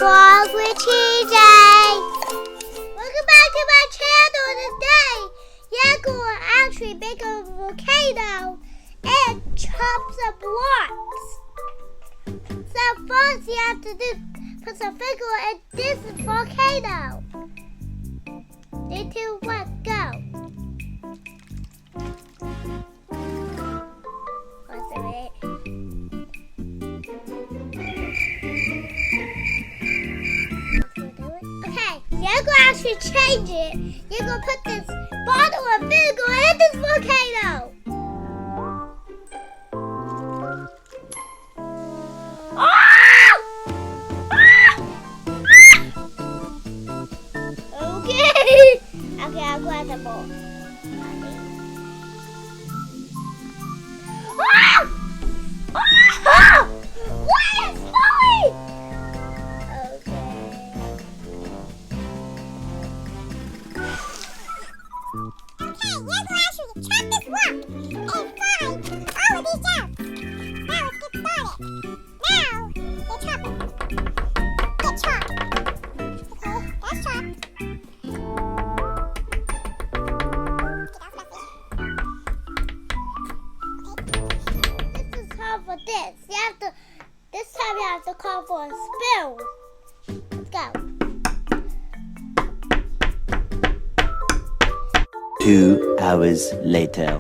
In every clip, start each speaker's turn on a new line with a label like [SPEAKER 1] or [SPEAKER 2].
[SPEAKER 1] Vlog with TJ. Welcome back to my channel today. You're going to actually make a volcano and chop some blocks. So first you have to put some finger in this volcano. 3, 2, 1, go. What's the rate? Okay, you're going to actually change it. You're going to put this bottle of vinegar in this volcano. Okay, I'll grab the ball. What is going? Okay, you're going to actually chop this block and find all of these jumps. Now let's get started. Now, you chop it. Get chopped. Okay, that's chopped. For this, this time you have to call for a spill. Let's go.
[SPEAKER 2] 2 hours later.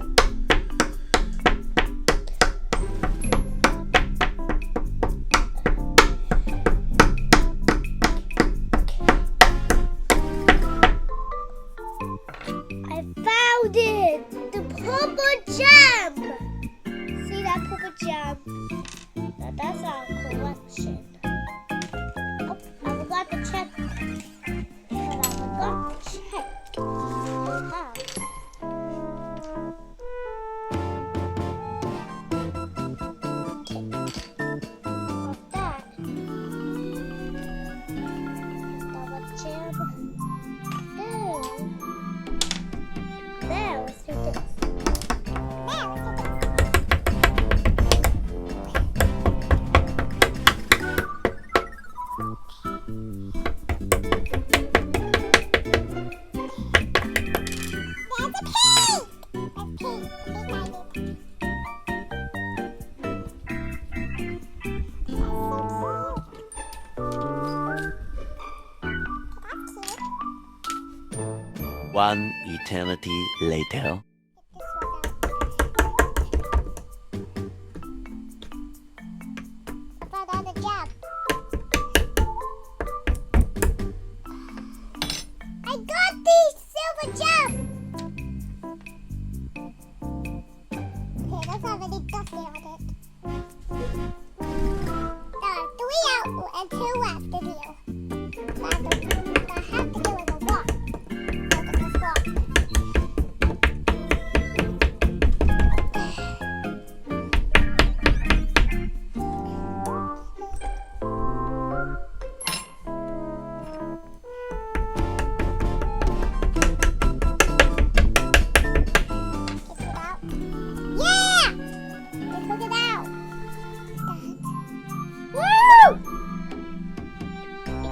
[SPEAKER 1] I found it! The purple gem! See that purple gem? Now that's our collection. Oh, I forgot to check. Wow. What's that? Double gem. There, let's do this.
[SPEAKER 2] One eternity later.
[SPEAKER 1] I got these silver gems! Okay, that's already dusty on it. There are 3 out and 2 left in here. I have to do it a walk. Look at this walk.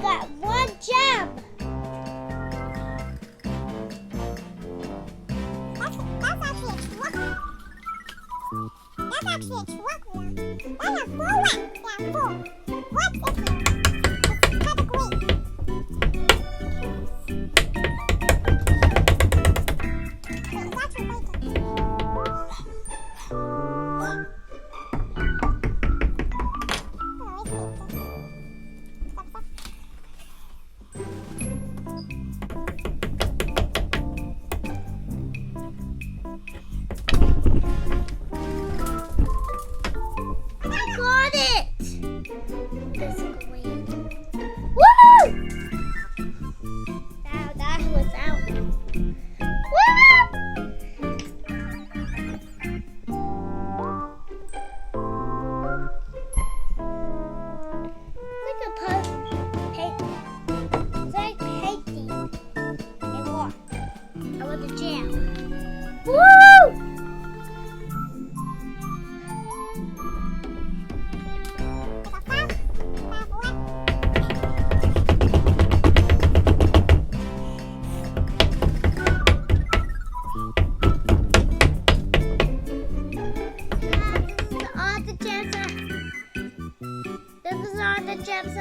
[SPEAKER 1] Got 1 gem. That's actually a truck. That's actually a truck now. I have 4 left. Yeah, 4. What's in here? It's kind of green. Wait, it's actually waiting.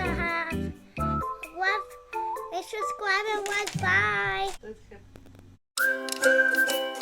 [SPEAKER 1] have. Love, make sure to subscribe and like. Bye.